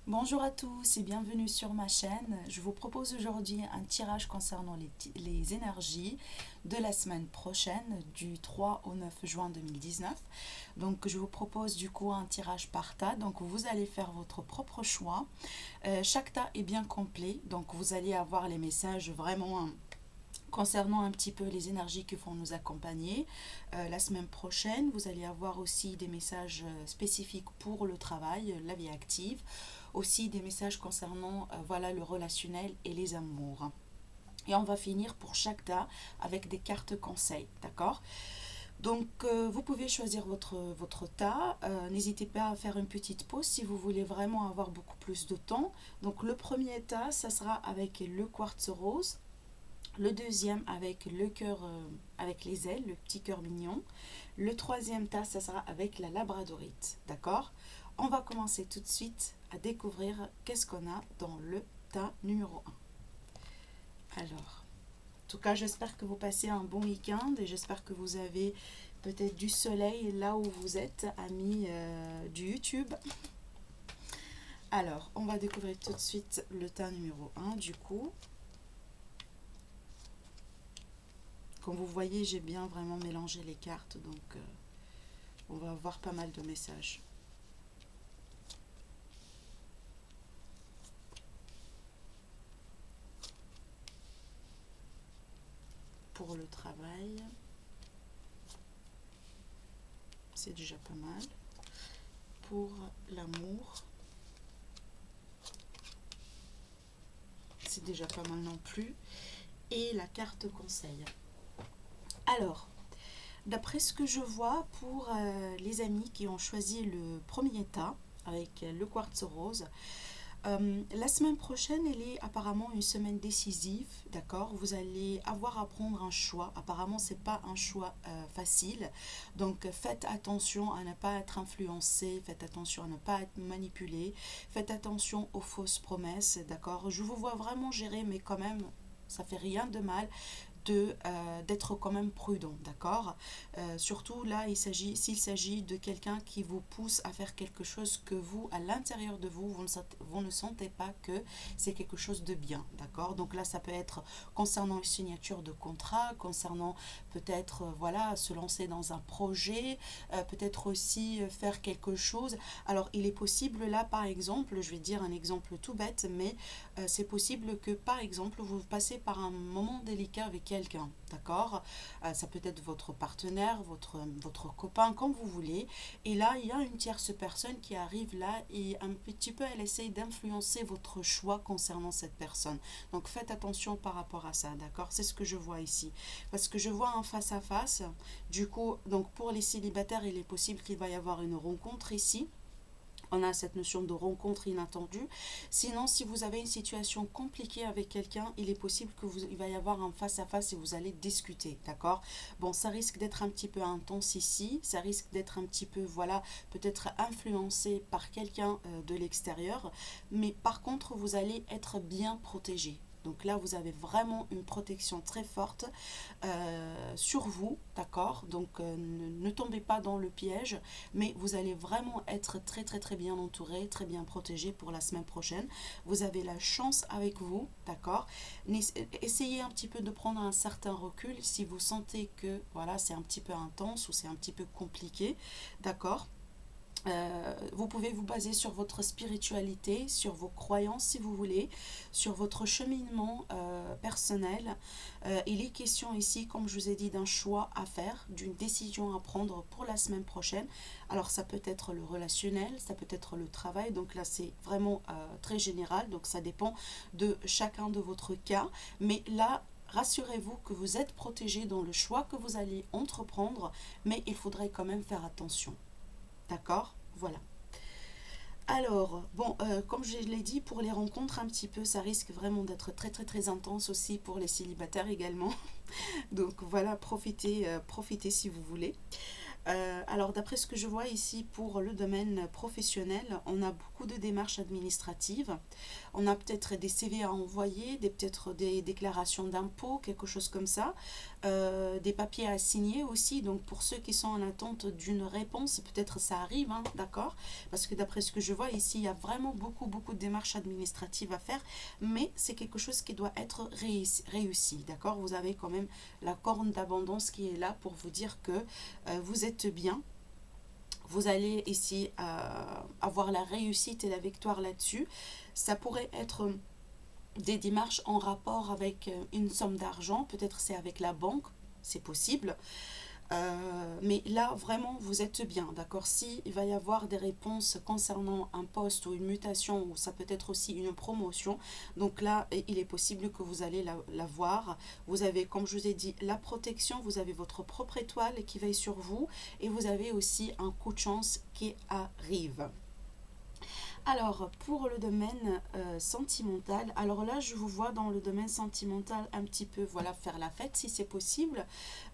Bonjour à tous et bienvenue sur ma chaîne. Je vous propose aujourd'hui un tirage concernant les énergies de la semaine prochaine du 3 au 9 juin 2019. Donc je vous propose du coup un tirage par tas. Donc vous allez faire votre propre choix. Chaque tas est bien complet. Donc vous allez avoir les messages vraiment concernant un petit peu les énergies qui vont nous accompagner la semaine prochaine. Vous allez avoir aussi des messages spécifiques pour le travail, la vie active, aussi des messages concernant voilà, le relationnel et les amours. Et on va finir pour chaque tas avec des cartes conseils, d'accord? Donc vous pouvez choisir votre tas. N'hésitez pas à faire une petite pause si vous voulez vraiment avoir beaucoup plus de temps. Donc le premier tas, ça sera avec le quartz rose. Le deuxième avec le cœur, avec les ailes, le petit cœur mignon. Le troisième tas, ça sera avec la labradorite. D'accord? On va commencer tout de suite à découvrir qu'est-ce qu'on a dans le tas numéro un. Alors, en tout cas, j'espère que vous passez un bon week-end et j'espère que vous avez peut-être du soleil là où vous êtes, amis du YouTube. Alors, on va découvrir tout de suite le tas numéro un du coup. Comme vous voyez, j'ai bien vraiment mélangé les cartes, donc on va avoir pas mal de messages. Pour le travail, c'est déjà pas mal. Pour l'amour, c'est déjà pas mal non plus. Et la carte conseil. Alors, d'après ce que je vois pour les amis qui ont choisi le premier tas avec le quartz rose, la semaine prochaine, elle est apparemment une semaine décisive, d'accord? Vous allez avoir à prendre un choix. Apparemment, c'est pas un choix facile. Donc, faites attention à ne pas être influencé, faites attention à ne pas être manipulé, faites attention aux fausses promesses, d'accord? Je vous vois vraiment gérer, mais quand même, ça fait rien de mal d'être quand même prudent, d'accord. Surtout là, s'il s'agit de quelqu'un qui vous pousse à faire quelque chose que vous, à l'intérieur de vous, vous ne sentez pas que c'est quelque chose de bien, d'accord. Donc là, ça peut être concernant une signature de contrat, concernant peut-être, voilà, se lancer dans un projet, peut-être aussi faire quelque chose. Alors, il est possible là, par exemple, je vais dire un exemple tout bête, mais c'est possible que, par exemple, vous passez par un moment délicat avec quelqu'un, d'accord. Ça peut être votre partenaire, votre copain, comme vous voulez. Et là, il y a une tierce personne qui arrive là et un petit peu, elle essaye d'influencer votre choix concernant cette personne. Donc, faites attention par rapport à ça, d'accord. C'est ce que je vois ici. Parce que je vois un face-à-face. Du coup, donc pour les célibataires, il est possible qu'il va y avoir une rencontre ici. On a cette notion de rencontre inattendue. Sinon, si vous avez une situation compliquée avec quelqu'un, il est possible il va y avoir un face-à-face et vous allez discuter, d'accord. Bon, ça risque d'être un petit peu intense ici, ça risque d'être un petit peu, voilà, peut-être influencé par quelqu'un de l'extérieur, mais par contre, vous allez être bien protégé. Donc là, vous avez vraiment une protection très forte sur vous, d'accord. Donc ne tombez pas dans le piège, mais vous allez vraiment être très très très bien entouré, très bien protégé pour la semaine prochaine. Vous avez la chance avec vous, d'accord. Essayez un petit peu de prendre un certain recul si vous sentez que voilà, c'est un petit peu intense ou c'est un petit peu compliqué, d'accord. Vous pouvez vous baser sur votre spiritualité, sur vos croyances si vous voulez, sur votre cheminement personnel. Il est question ici, comme je vous ai dit, d'un choix à faire, d'une décision à prendre pour la semaine prochaine. Alors ça peut être le relationnel, ça peut être le travail, donc là c'est vraiment très général, donc ça dépend de chacun de votre cas. Mais là, rassurez-vous que vous êtes protégé dans le choix que vous allez entreprendre, mais il faudrait quand même faire attention. D'accord. Voilà. Alors, bon, comme je l'ai dit, pour les rencontres, un petit peu, ça risque vraiment d'être très très très intense aussi pour les célibataires également. Donc voilà, profitez si vous voulez. Alors, d'après ce que je vois ici pour le domaine professionnel, on a beaucoup de démarches administratives. On a peut-être des CV à envoyer, peut-être des déclarations d'impôts, quelque chose comme ça. des papiers à signer aussi. Donc pour ceux qui sont en attente d'une réponse, peut-être ça arrive, hein, d'accord? Parce que d'après ce que je vois ici, il y a vraiment beaucoup de démarches administratives à faire, mais c'est quelque chose qui doit être réussi, d'accord? Vous avez quand même la corne d'abondance qui est là pour vous dire que vous êtes bien. Vous allez ici avoir la réussite et la victoire là-dessus. Ça pourrait être des démarches en rapport avec une somme d'argent, peut-être c'est avec la banque, c'est possible. Mais là, vraiment, vous êtes bien, d'accord? Si il va y avoir des réponses concernant un poste ou une mutation, ou ça peut être aussi une promotion, donc là, il est possible que vous allez la voir. Vous avez, comme je vous ai dit, la protection, vous avez votre propre étoile qui veille sur vous, et vous avez aussi un coup de chance qui arrive. Alors, pour le domaine sentimental, alors là, je vous vois dans le domaine sentimental un petit peu, voilà, faire la fête si c'est possible.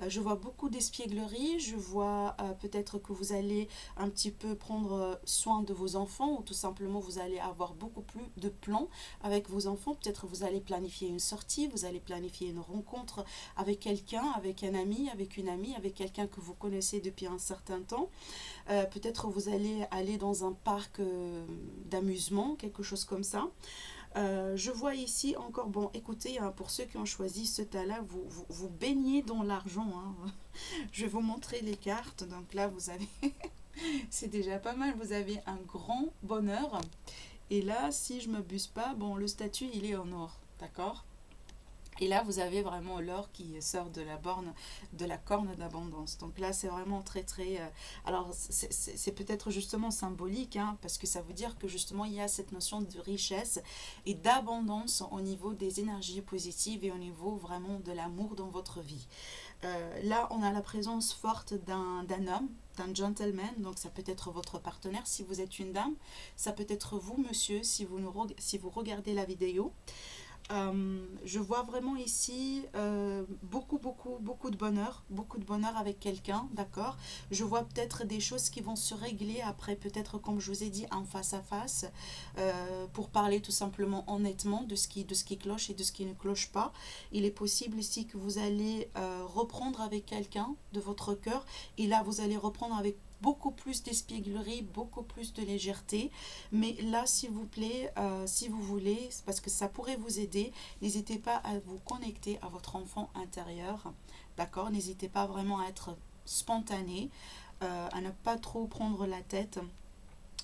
Je vois beaucoup d'espièglerie, je vois peut-être que vous allez un petit peu prendre soin de vos enfants ou tout simplement vous allez avoir beaucoup plus de plans avec vos enfants. Peut-être vous allez planifier une sortie, vous allez planifier une rencontre avec quelqu'un, avec un ami, avec une amie, avec quelqu'un que vous connaissez depuis un certain temps. Peut-être vous allez aller dans un parc d'amusement, quelque chose comme ça. Je vois ici encore, bon, écoutez, hein, pour ceux qui ont choisi ce tas-là, vous baignez dans l'argent. Hein. Je vais vous montrer les cartes. Donc là, vous avez, c'est déjà pas mal, vous avez un grand bonheur. Et là, si je ne m'abuse pas, bon, le statut, il est en or, d'accord? Et là, vous avez vraiment l'or qui sort de la borne, de la corne d'abondance. Donc là, c'est vraiment très. Alors, c'est peut-être justement symbolique, hein, parce que ça veut dire que justement, il y a cette notion de richesse et d'abondance au niveau des énergies positives et au niveau vraiment de l'amour dans votre vie. Là, on a la présence forte d'un homme, d'un gentleman, donc ça peut être votre partenaire si vous êtes une dame, ça peut être vous, monsieur, si vous regardez la vidéo. Je vois vraiment ici beaucoup de bonheur avec quelqu'un, d'accord? Je vois peut-être des choses qui vont se régler après, peut-être comme je vous ai dit, en face à face, pour parler tout simplement honnêtement de ce qui cloche et de ce qui ne cloche pas. Il est possible ici que vous allez reprendre avec quelqu'un de votre cœur, et là vous allez reprendre avec beaucoup plus d'espièglerie, beaucoup plus de légèreté. Mais là, s'il vous plaît, si vous voulez, parce que ça pourrait vous aider, n'hésitez pas à vous connecter à votre enfant intérieur. D'accord? N'hésitez pas vraiment à être spontané, à ne pas trop prendre la tête.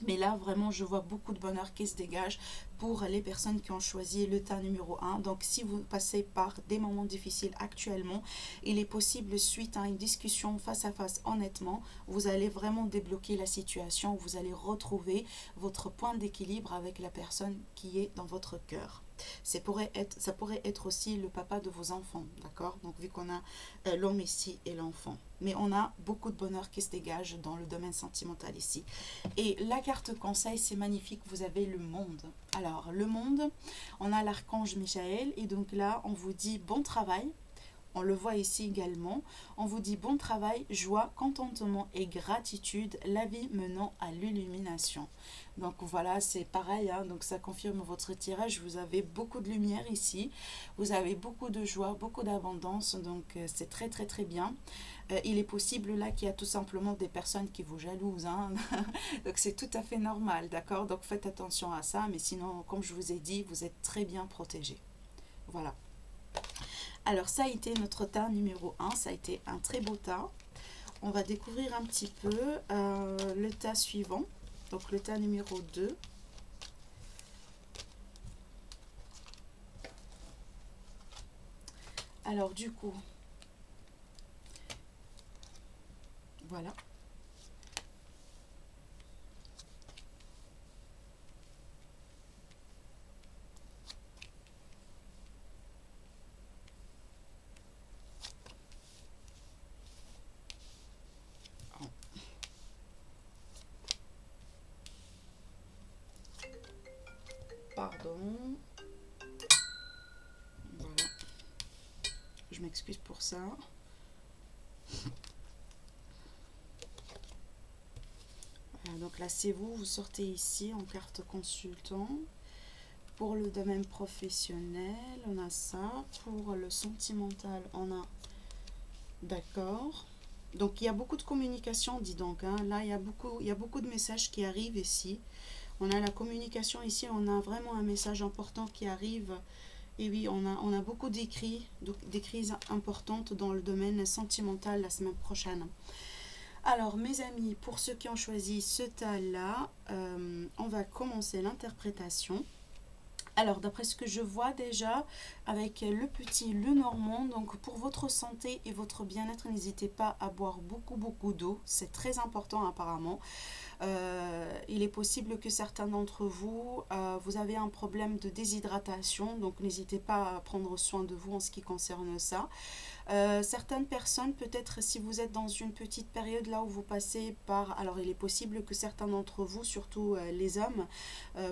Mais là, vraiment, je vois beaucoup de bonheur qui se dégage pour les personnes qui ont choisi le tas numéro 1. Donc, si vous passez par des moments difficiles actuellement, il est possible, suite à une discussion face à face, honnêtement, vous allez vraiment débloquer la situation. Vous allez retrouver votre point d'équilibre avec la personne qui est dans votre cœur. Ça pourrait être aussi le papa de vos enfants, d'accord? Donc, vu qu'on a l'homme ici et l'enfant. Mais on a beaucoup de bonheur qui se dégage dans le domaine sentimental ici. Et la carte conseil, c'est magnifique, vous avez le monde. Alors, le monde, on a l'archange Michael, et donc là, on vous dit bon travail. On le voit ici également. On vous dit bon travail, joie, contentement et gratitude, la vie menant à l'illumination. Donc voilà, c'est pareil, hein, donc ça confirme votre tirage. Vous avez beaucoup de lumière ici, vous avez beaucoup de joie, beaucoup d'abondance, donc c'est très bien. Il est possible là qu'il y a tout simplement des personnes qui vous jalousent, hein. Donc c'est tout à fait normal, d'accord? Donc faites attention à ça, mais sinon, comme je vous ai dit, vous êtes très bien protégés. Voilà. Alors ça a été notre tas numéro 1, ça a été un très beau tas. On va découvrir un petit peu le tas suivant, donc le tas numéro 2. Alors du coup, voilà. Pardon. Voilà. Je m'excuse pour ça. Donc là, c'est vous sortez ici en carte consultant. Pour le domaine professionnel, on a ça. Pour le sentimental, on a D'accord. Donc il y a beaucoup de communication, dis donc, hein. Là, il y a beaucoup de messages qui arrivent ici. On a la communication ici, on a vraiment un message important qui arrive. Et oui, on a beaucoup d'écrits, d'écrits importantes dans le domaine sentimental la semaine prochaine. Alors, mes amis, pour ceux qui ont choisi ce tas-là, on va commencer l'interprétation. Alors, d'après ce que je vois déjà, avec le petit le normand, donc pour votre santé et votre bien-être, n'hésitez pas à boire beaucoup, beaucoup d'eau. C'est très important apparemment. Il est possible que certains d'entre vous, vous avez un problème de déshydratation, donc n'hésitez pas à prendre soin de vous en ce qui concerne ça. Certaines personnes, peut-être si vous êtes dans une petite période là où vous passez par... Alors il est possible que certains d'entre vous, surtout les hommes,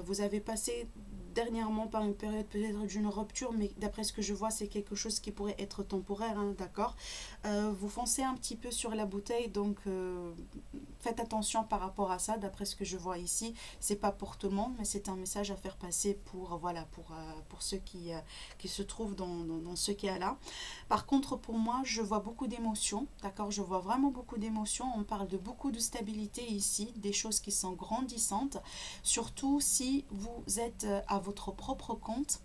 vous avez passé dernièrement par une période peut-être d'une rupture, mais d'après ce que je vois, c'est quelque chose qui pourrait être temporaire, hein, d'accord. Vous foncez un petit peu sur la bouteille, donc faites attention par rapport à ça. D'après ce que je vois ici, c'est pas pour tout le monde, mais c'est un message à faire passer pour, voilà, pour ceux qui se trouvent dans ce cas-là. Par contre, pour moi, je vois beaucoup d'émotions, d'accord? Je vois vraiment beaucoup d'émotions. On parle de beaucoup de stabilité ici, des choses qui sont grandissantes, surtout si vous êtes à votre propre compte.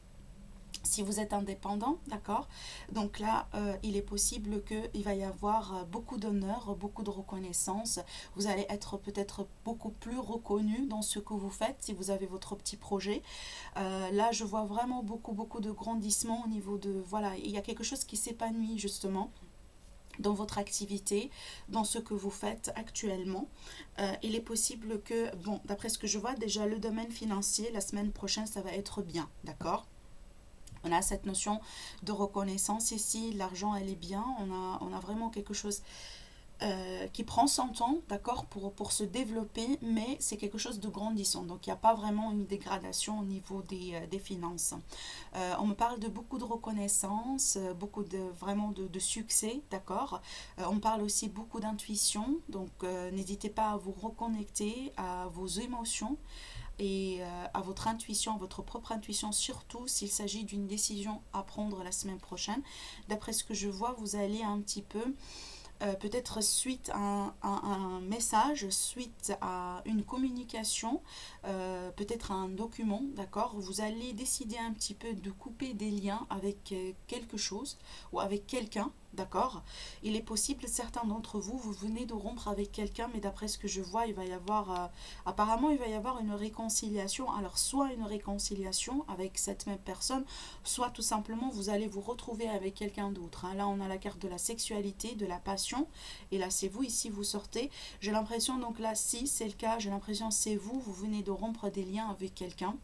Si vous êtes indépendant, d'accord, donc là, il est possible qu'il va y avoir beaucoup d'honneur, beaucoup de reconnaissance. Vous allez être peut-être beaucoup plus reconnu dans ce que vous faites si vous avez votre petit projet. Là, je vois vraiment beaucoup, beaucoup de grandissement au niveau de... Voilà, il y a quelque chose qui s'épanouit justement dans votre activité, dans ce que vous faites actuellement. Il est possible que, bon, d'après ce que je vois, déjà le domaine financier, la semaine prochaine, ça va être bien, d'accord? On a cette notion de reconnaissance ici, l'argent elle est bien, on a vraiment quelque chose qui prend son temps, d'accord, pour se développer, mais c'est quelque chose de grandissant. Donc il n'y a pas vraiment une dégradation au niveau des finances. On me parle de beaucoup de reconnaissance, beaucoup de vraiment de succès, d'accord. On parle aussi beaucoup d'intuition, donc n'hésitez pas à vous reconnecter à vos émotions et à votre intuition, à votre propre intuition, surtout s'il s'agit d'une décision à prendre la semaine prochaine. D'après ce que je vois, vous allez un petit peu, peut-être suite à un message, suite à une communication, peut-être à un document, d'accord, vous allez décider un petit peu de couper des liens avec quelque chose ou avec quelqu'un. D'accord. Il est possible, certains d'entre vous, vous venez de rompre avec quelqu'un, mais d'après ce que je vois, il va y avoir, apparemment, il va y avoir une réconciliation. Alors, soit une réconciliation avec cette même personne, soit tout simplement, vous allez vous retrouver avec quelqu'un d'autre, hein. Là, on a la carte de la sexualité, de la passion, et là, c'est vous, ici, vous sortez. J'ai l'impression, donc là, si c'est le cas, j'ai l'impression, c'est vous, vous venez de rompre des liens avec quelqu'un.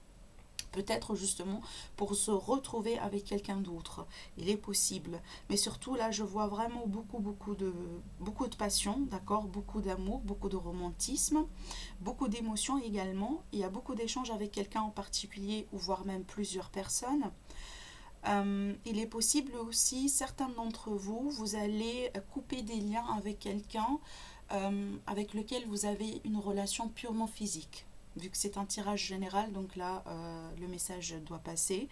Peut-être justement pour se retrouver avec quelqu'un d'autre. Il est possible. Mais surtout là, je vois vraiment beaucoup, beaucoup de passion, d'accord, beaucoup d'amour, beaucoup de romantisme, beaucoup d'émotions également. Il y a beaucoup d'échanges avec quelqu'un en particulier ou voire même plusieurs personnes. Il est possible aussi, certains d'entre vous, vous allez couper des liens avec quelqu'un avec lequel vous avez une relation purement physique. Vu que c'est un tirage général, donc là, le message doit passer.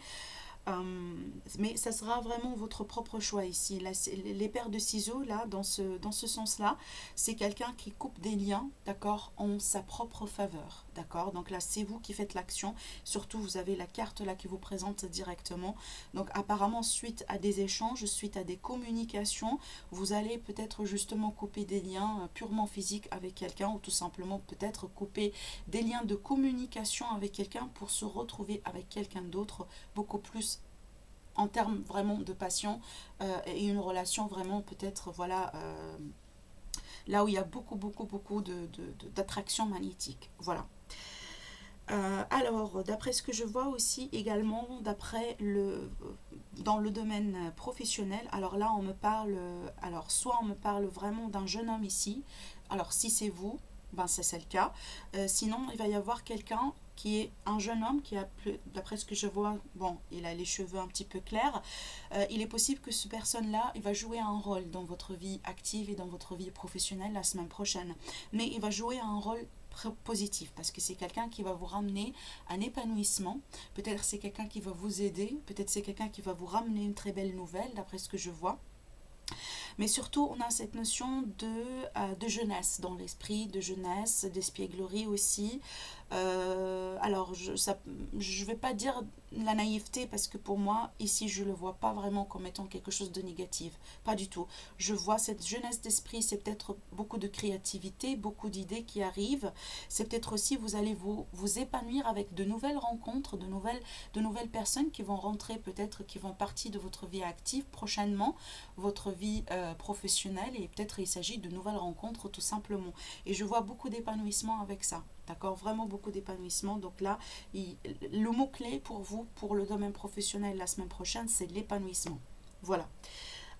Mais ça sera vraiment votre propre choix ici. Là, les paires de ciseaux, là, dans ce sens-là, c'est quelqu'un qui coupe des liens, d'accord, en sa propre faveur, d'accord. Donc là, c'est vous qui faites l'action. Surtout, vous avez la carte là qui vous présente directement. Donc apparemment, suite à des échanges, suite à des communications, vous allez peut-être justement couper des liens purement physiques avec quelqu'un ou tout simplement peut-être couper des liens de communication avec quelqu'un pour se retrouver avec quelqu'un d'autre beaucoup plus en termes vraiment de passion et une relation vraiment peut-être voilà là où il y a beaucoup beaucoup beaucoup d'attraction magnétique, voilà. Alors d'après ce que je vois aussi également d'après le dans le domaine professionnel, alors là on me parle, alors soit on me parle vraiment d'un jeune homme ici, alors si c'est vous, ben c'est le cas. Sinon il va y avoir quelqu'un qui est un jeune homme qui a, d'après ce que je vois, bon, il a les cheveux un petit peu clairs. Il est possible que ce personne-là, il va jouer un rôle dans votre vie active et dans votre vie professionnelle la semaine prochaine. Mais il va jouer un rôle positif parce que c'est quelqu'un qui va vous ramener un épanouissement, peut-être c'est quelqu'un qui va vous aider, peut-être c'est quelqu'un qui va vous ramener une très belle nouvelle d'après ce que je vois. Mais surtout, on a cette notion de jeunesse dans l'esprit, de jeunesse, d'espièglerie aussi. Alors, je vais pas dire la naïveté parce que pour moi, ici, je le vois pas vraiment comme étant quelque chose de négatif. Pas du tout. Je vois cette jeunesse d'esprit, c'est peut-être beaucoup de créativité, beaucoup d'idées qui arrivent. C'est peut-être aussi, vous allez vous épanouir avec de nouvelles rencontres, de nouvelles personnes qui vont rentrer, peut-être qui vont partir de votre vie active prochainement, votre vie professionnelle, et peut-être il s'agit de nouvelles rencontres tout simplement. Et je vois beaucoup d'épanouissement avec ça. D'accord, vraiment beaucoup d'épanouissement. Donc là, le mot-clé pour vous, pour le domaine professionnel la semaine prochaine, c'est l'épanouissement. Voilà.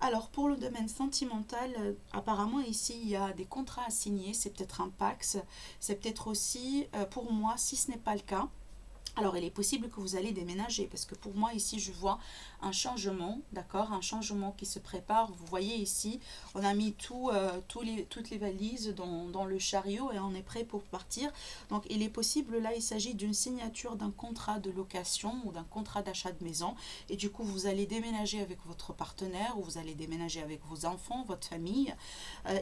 Alors, pour le domaine sentimental, apparemment ici, il y a des contrats à signer. C'est peut-être un Pax. C'est peut-être aussi, pour moi, si ce n'est pas le cas, alors, il est possible que vous allez déménager parce que pour moi, ici, je vois un changement, d'accord, un changement qui se prépare. Vous voyez ici, on a mis toutes les valises dans le chariot et on est prêt pour partir. Donc, il est possible, là, il s'agit d'une signature d'un contrat de location ou d'un contrat d'achat de maison. Et du coup, vous allez déménager avec votre partenaire ou vous allez déménager avec vos enfants, votre famille.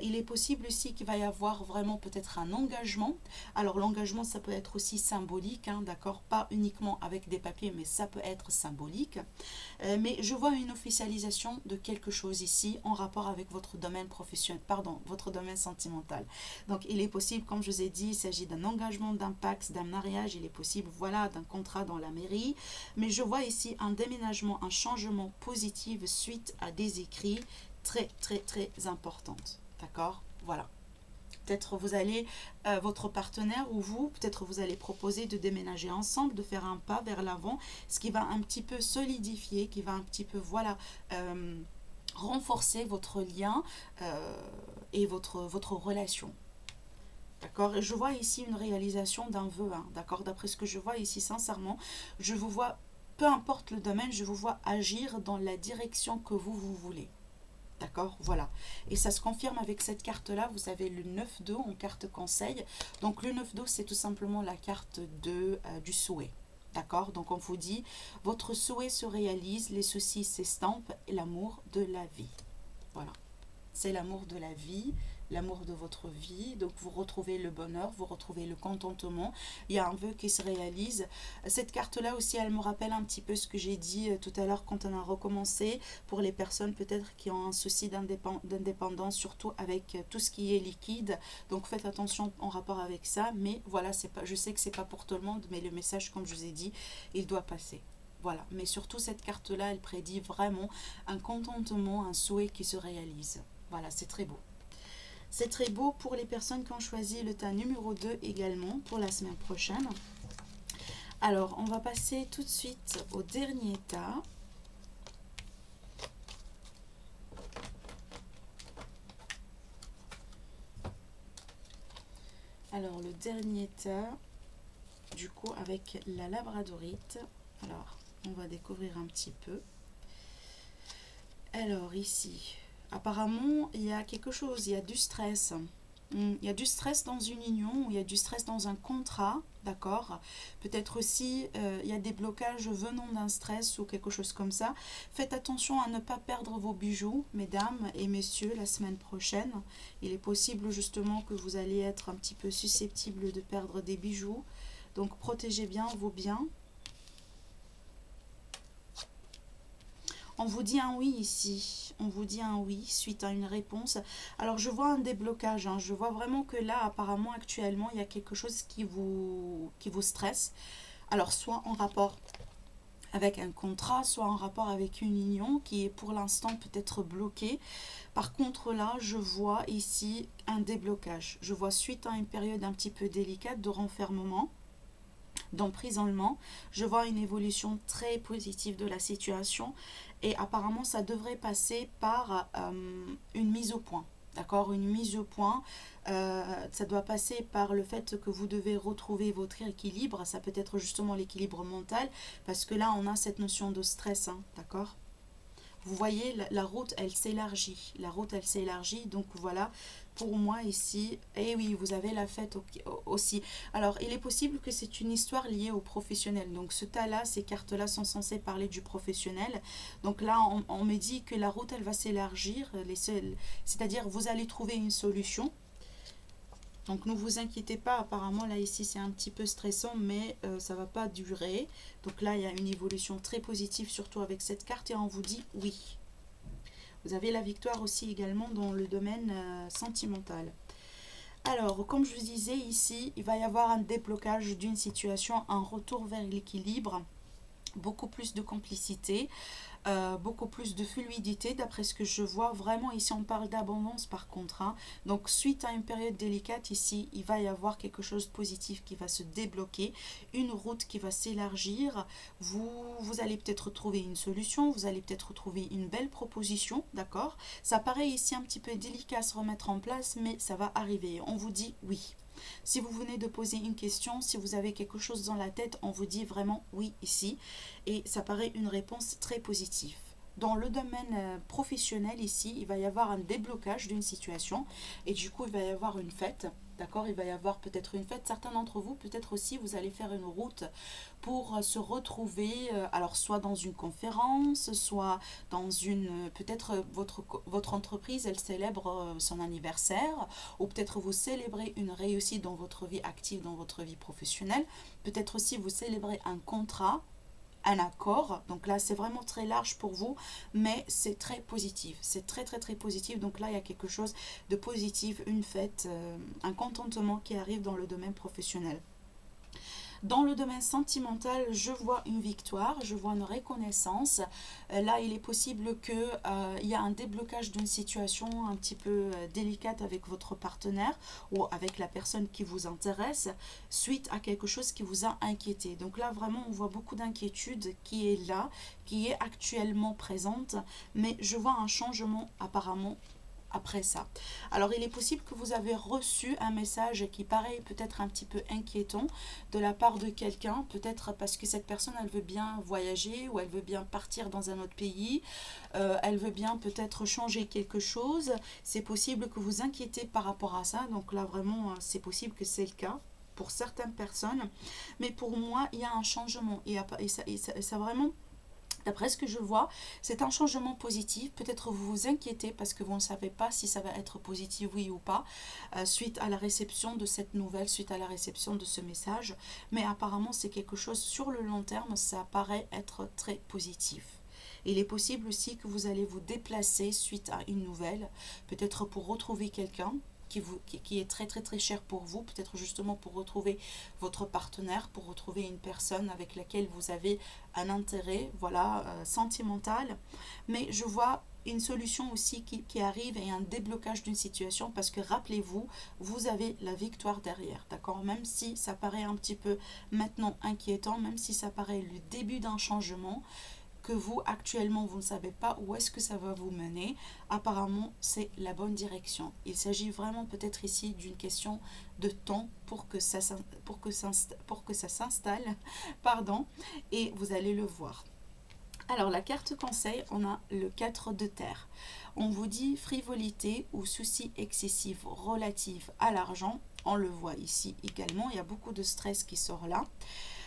Il est possible aussi qu'il va y avoir vraiment peut-être un engagement. Alors, l'engagement, ça peut être aussi symbolique, hein, d'accord, pas uniquement avec des papiers, mais ça peut être symbolique. Mais je vois une officialisation de quelque chose ici en rapport avec votre domaine professionnel, pardon, votre domaine sentimental. Donc, il est possible, comme je vous ai dit, il s'agit d'un engagement, d'un Pax, d'un mariage, il est possible, voilà, d'un contrat dans la mairie. Mais je vois ici un déménagement, un changement positif suite à des écrits très, très, très importantes. D'accord? Voilà. Peut-être vous allez, votre partenaire ou vous, peut-être vous allez proposer de déménager ensemble, de faire un pas vers l'avant, ce qui va un petit peu solidifier, qui va un petit peu, voilà, renforcer votre lien et votre relation. D'accord? Je vois ici une réalisation d'un vœu, hein, d'accord? D'après ce que je vois ici, sincèrement, je vous vois, peu importe le domaine, je vous vois agir dans la direction que vous voulez. D'accord, voilà. Et ça se confirme avec cette carte-là. Vous avez le 9 d'eau en carte conseil. Donc le 9 d'eau, c'est tout simplement la carte du souhait. D'accord, donc on vous dit, votre souhait se réalise, les soucis s'estampent et l'amour de la vie. Voilà. C'est l'amour de la vie, l'amour de votre vie. Donc vous retrouvez le bonheur, vous retrouvez le contentement. Il y a un vœu qui se réalise. Cette carte-là aussi, elle me rappelle un petit peu ce que j'ai dit tout à l'heure quand on a recommencé. Pour les personnes peut-être qui ont un souci d'indépendance, surtout avec tout ce qui est liquide. Donc faites attention en rapport avec ça. Mais voilà, c'est pas, je sais que c'est pas pour tout le monde, mais le message, comme je vous ai dit, il doit passer. Voilà, mais surtout cette carte-là, elle prédit vraiment un contentement, un souhait qui se réalise. Voilà, c'est très beau. C'est très beau pour les personnes qui ont choisi le tas numéro 2 également pour la semaine prochaine. Alors, on va passer tout de suite au dernier tas. Alors, le dernier tas, du coup, avec la labradorite. Alors, on va découvrir un petit peu. Alors, ici, apparemment, il y a quelque chose, il y a du stress. Il y a du stress dans une union, il y a du stress dans un contrat, d'accord? Peut-être aussi, il y a des blocages venant d'un stress ou quelque chose comme ça. Faites attention à ne pas perdre vos bijoux, mesdames et messieurs, la semaine prochaine. Il est possible justement que vous allez être un petit peu susceptible de perdre des bijoux. Donc, protégez bien vos biens. On vous dit un oui ici, on vous dit un oui suite à une réponse. Alors je vois un déblocage, hein. Je vois vraiment que là apparemment actuellement il y a quelque chose qui vous stresse. Alors soit en rapport avec un contrat, soit en rapport avec une union qui est pour l'instant peut-être bloquée. Par contre là je vois ici un déblocage. Je vois suite à une période un petit peu délicate de renfermement, d'emprisonnement, je vois une évolution très positive de la situation et apparemment ça devrait passer par une mise au point. D'accord, une mise au point, ça doit passer par le fait que vous devez retrouver votre équilibre, ça peut être justement l'équilibre mental, parce que là on a cette notion de stress, hein, d'accord. Vous voyez, la route, elle s'élargit. La route, elle s'élargit. Donc voilà, pour moi ici, et oui, vous avez la fête aussi. Alors, il est possible que c'est une histoire liée au professionnel. Donc ce tas-là, ces cartes-là sont censées parler du professionnel. Donc là, on me dit que la route, elle va s'élargir. C'est-à-dire, vous allez trouver une solution. Donc ne vous inquiétez pas, apparemment là ici c'est un petit peu stressant, mais ça va pas durer. Donc là il y a une évolution très positive, surtout avec cette carte, et on vous dit oui. Vous avez la victoire aussi également dans le domaine sentimental. Alors, comme je vous disais ici, il va y avoir un déblocage d'une situation, un retour vers l'équilibre, beaucoup plus de complicité, beaucoup plus de fluidité d'après ce que je vois. Vraiment ici on parle d'abondance par contre, hein. Donc suite à une période délicate ici, il va y avoir quelque chose de positif qui va se débloquer, une route qui va s'élargir. Vous allez peut-être trouver une solution, vous allez peut-être trouver une belle proposition, d'accord. Ça paraît ici un petit peu délicat à se remettre en place, mais ça va arriver. On vous dit oui. Si vous venez de poser une question, si vous avez quelque chose dans la tête, on vous dit vraiment oui ici. Et ça paraît une réponse très positive. Dans le domaine professionnel ici, il va y avoir un déblocage d'une situation et du coup il va y avoir une fête. D'accord, il va y avoir peut-être une fête. Certains d'entre vous, peut-être aussi, vous allez faire une route pour se retrouver, alors soit dans une conférence, soit dans une, peut-être votre entreprise, elle célèbre son anniversaire, ou peut-être vous célébrez une réussite dans votre vie active, dans votre vie professionnelle. Peut-être aussi vous célébrez un contrat, un accord. Donc là, c'est vraiment très large pour vous, mais c'est très positif. C'est très, très, très positif. Donc là, il y a quelque chose de positif, une fête, un contentement qui arrive dans le domaine professionnel. Dans le domaine sentimental, je vois une victoire, je vois une reconnaissance. Là, il est possible qu'il y a un déblocage d'une situation un petit peu délicate avec votre partenaire ou avec la personne qui vous intéresse suite à quelque chose qui vous a inquiété. Donc là, vraiment, on voit beaucoup d'inquiétude qui est là, qui est actuellement présente, mais je vois un changement apparemment après ça. Alors il est possible que vous avez reçu un message qui paraît peut-être un petit peu inquiétant de la part de quelqu'un, peut-être parce que cette personne elle veut bien voyager ou elle veut bien partir dans un autre pays, elle veut bien peut-être changer quelque chose. C'est possible que vous inquiétez par rapport à ça, donc là vraiment c'est possible que c'est le cas pour certaines personnes, mais pour moi il y a un changement et ça vraiment. D'après ce que je vois, c'est un changement positif. Peut-être vous vous inquiétez parce que vous ne savez pas si ça va être positif, oui ou pas, suite à la réception de cette nouvelle, suite à la réception de ce message. Mais apparemment, c'est quelque chose sur le long terme, ça paraît être très positif. Il est possible aussi que vous allez vous déplacer suite à une nouvelle, peut-être pour retrouver quelqu'un qui est très très très cher pour vous, peut-être justement pour retrouver votre partenaire, pour retrouver une personne avec laquelle vous avez un intérêt, voilà, sentimental. Mais je vois une solution aussi qui arrive et un déblocage d'une situation parce que rappelez-vous, vous avez la victoire derrière, d'accord. Même si ça paraît un petit peu maintenant inquiétant, même si ça paraît le début d'un changement, que vous actuellement vous ne savez pas où est-ce que ça va vous mener, apparemment c'est la bonne direction. Il s'agit vraiment peut-être ici d'une question de temps pour que ça s'installe, pardon, et vous allez le voir. Alors la carte conseil, on a le 4 de terre. On vous dit frivolité ou soucis excessifs relatifs à l'argent. On le voit ici également, il y a beaucoup de stress qui sort là.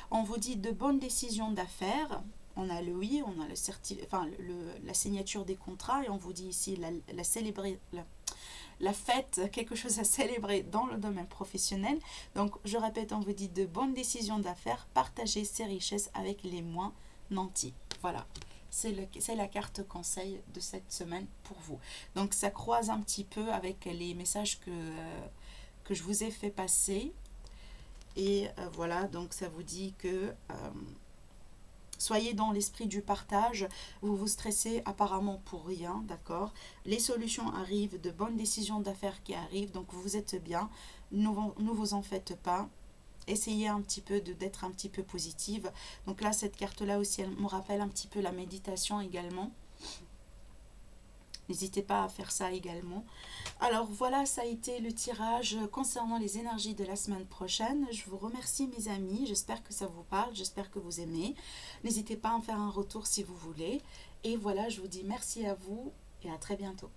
On vous dit de bonnes décisions d'affaires. On a le oui, on a la signature des contrats et on vous dit ici la fête, quelque chose à célébrer dans le domaine professionnel. Donc je répète, on vous dit de bonnes décisions d'affaires, partager ses richesses avec les moins nantis. Voilà, c'est la carte conseil de cette semaine pour vous. Donc ça croise un petit peu avec les messages que je vous ai fait passer. Et voilà, donc ça vous dit que soyez dans l'esprit du partage, vous vous stressez apparemment pour rien, d'accord. Les solutions arrivent, de bonnes décisions d'affaires qui arrivent, donc vous êtes bien, ne vous en faites pas. Essayez un petit peu d'être un petit peu positive. Donc là, cette carte-là aussi, elle me rappelle un petit peu la méditation également. N'hésitez pas à faire ça également. Alors voilà, ça a été le tirage concernant les énergies de la semaine prochaine. Je vous remercie mes amis, j'espère que ça vous parle, j'espère que vous aimez. N'hésitez pas à en faire un retour si vous voulez. Et voilà, je vous dis merci à vous et à très bientôt.